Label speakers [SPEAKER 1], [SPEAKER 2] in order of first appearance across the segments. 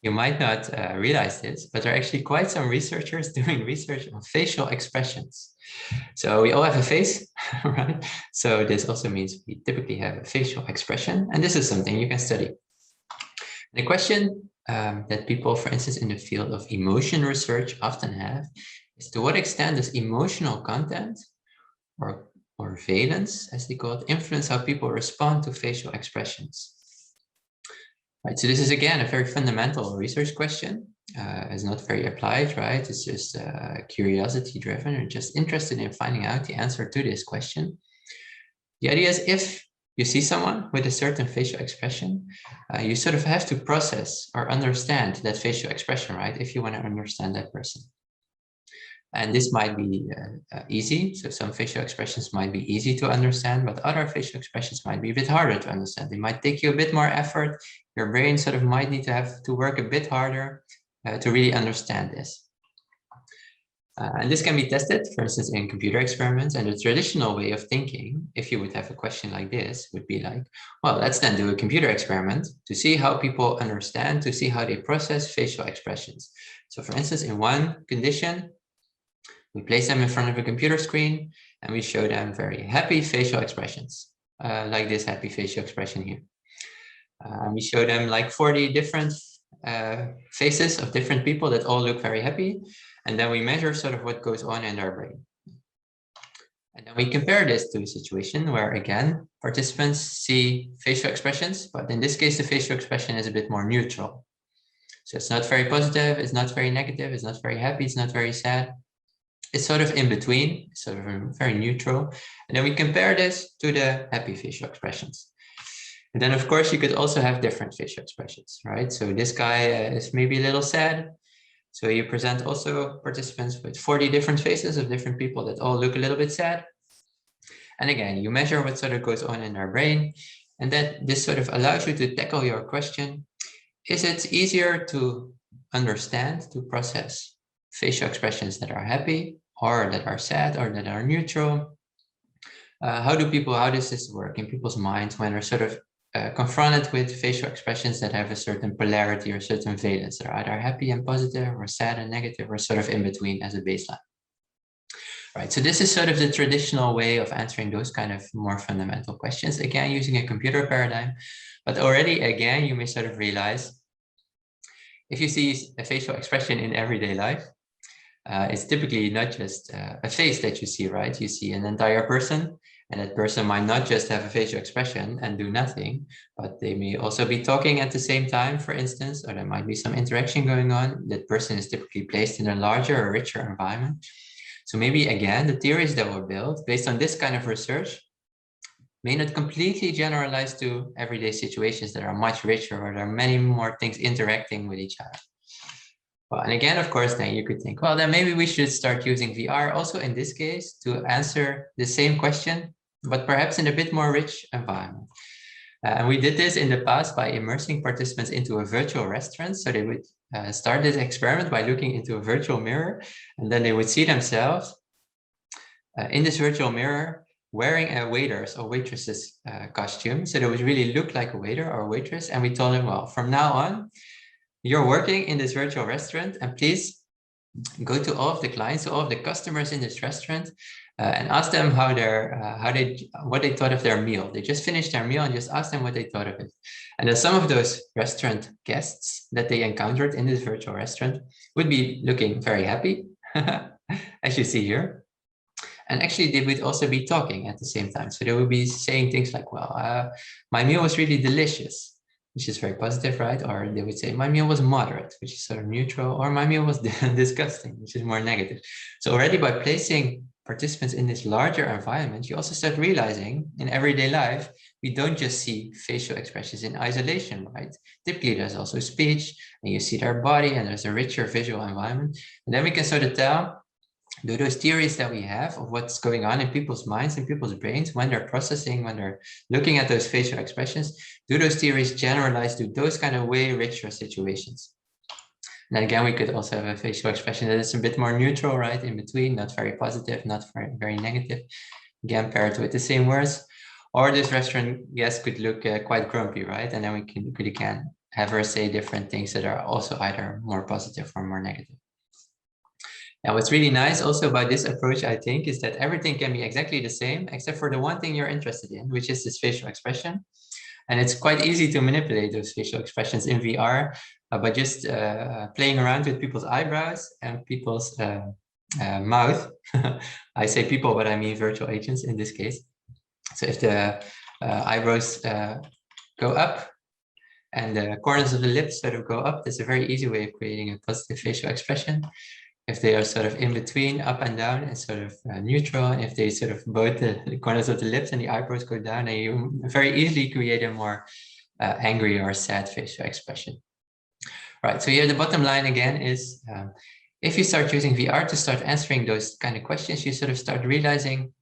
[SPEAKER 1] You might not realize this, but there are actually quite some researchers doing research on facial expressions. So we all have a face, right? So this also means we typically have a facial expression, and this is something you can study. The question that people, for instance, in the field of emotion research often have is, to what extent does emotional content or valence, as they call it, influence how people respond to facial expressions? Right, so this is again a very fundamental research question. It's not very applied, right? It's just curiosity driven or just interested in finding out the answer to this question. The idea is, if you see someone with a certain facial expression, you sort of have to process or understand that facial expression, right? If you want to understand that person. And this might be easy. So some facial expressions might be easy to understand, but other facial expressions might be a bit harder to understand. They might take you a bit more effort. Your brain sort of might need to have to work a bit harder to really understand this. And this can be tested, for instance, in computer experiments. And the traditional way of thinking, if you would have a question like this, would be like, well, let's then do a computer experiment to see how people understand, to see how they process facial expressions. So for instance, in one condition, we place them in front of a computer screen and we show them very happy facial expressions, like this happy facial expression here. We show them like 40 different faces of different people that all look very happy. And then we measure sort of what goes on in their brain. And then we compare this to a situation where, again, participants see facial expressions, but in this case, the facial expression is a bit more neutral. So it's not very positive, it's not very negative, it's not very happy, it's not very sad. It's sort of in between, sort of very neutral. And then we compare this to the happy facial expressions. And then, of course, you could also have different facial expressions, right? So this guy is maybe a little sad. So you present also participants with 40 different faces of different people that all look a little bit sad. And again, you measure what sort of goes on in their brain. And that this sort of allows you to tackle your question. Is it easier to understand, to process facial expressions that are happy or that are sad or that are neutral? How does this work in people's minds when they're sort of confronted with facial expressions that have a certain polarity or certain valence? They're either happy and positive or sad and negative or sort of in between as a baseline. Right, so this is sort of the traditional way of answering those kind of more fundamental questions, again, using a computer paradigm. But already, again, you may sort of realize, if you see a facial expression in everyday life, it's typically not just a face that you see, right? You see an entire person, and that person might not just have a facial expression and do nothing, but they may also be talking at the same time, for instance, or there might be some interaction going on. That person is typically placed in a larger or richer environment. So maybe, again, the theories that were built based on this kind of research may not completely generalize to everyday situations that are much richer, or there are many more things interacting with each other. Well, and again, of course, then you could think, well, then maybe we should start using VR also in this case to answer the same question, but perhaps in a bit more rich environment. And we did this in the past by immersing participants into a virtual restaurant. So they would start this experiment by looking into a virtual mirror, and then they would see themselves in this virtual mirror wearing a waiter's or waitress's costume. So they would really look like a waiter or a waitress. And we told them, well, from now on, you're working in this virtual restaurant, and please go to all of the clients, all of the customers in this restaurant, and ask them what they thought of their meal. They just finished their meal, and just ask them what they thought of it. And then some of those restaurant guests that they encountered in this virtual restaurant would be looking very happy, as you see here. And actually, they would also be talking at the same time. So they would be saying things like, well, my meal was really delicious, which is very positive, right? Or they would say, my meal was moderate, which is sort of neutral, or my meal was disgusting, which is more negative. So already by placing participants in this larger environment, you also start realizing in everyday life, we don't just see facial expressions in isolation, right? Typically, there's also speech, and you see their body, and there's a richer visual environment. And then we can sort of tell, do those theories that we have of what's going on in people's minds and people's brains when they're processing, when they're looking at those facial expressions, do those theories generalize to those kind of way richer situations? And then again, we could also have a facial expression that is a bit more neutral, right? In between, not very positive, not very negative. Again, paired with the same words. Or this restaurant guest could look quite grumpy, right? And then we could again have her say different things that are also either more positive or more negative. And what's really nice also about this approach, I think, is that everything can be exactly the same, except for the one thing you're interested in, which is this facial expression. And it's quite easy to manipulate those facial expressions in VR by just playing around with people's eyebrows and people's mouth. I say people, but I mean virtual agents in this case. So if the eyebrows go up and the corners of the lips sort of go up, that's a very easy way of creating a positive facial expression. If they are sort of in between, up and down, and sort of neutral, and if they sort of both the corners of the lips and the eyebrows go down, then you very easily create a more angry or sad facial expression. Right, so here the bottom line again is, if you start using VR to start answering those kind of questions, you sort of start realizing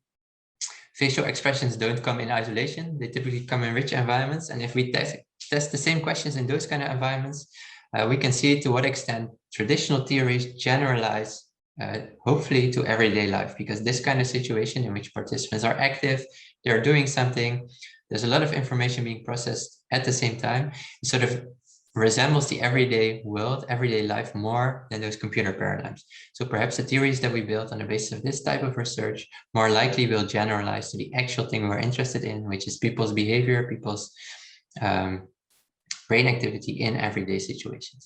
[SPEAKER 1] facial expressions don't come in isolation. They typically come in rich environments. And if we test the same questions in those kind of environments, we can see to what extent traditional theories generalize, hopefully, to everyday life, because this kind of situation in which participants are active, they're doing something, there's a lot of information being processed at the same time, it sort of resembles the everyday world, everyday life more than those computer paradigms. So perhaps the theories that we build on the basis of this type of research more likely will generalize to the actual thing we're interested in, which is people's behavior, people's brain activity in everyday situations.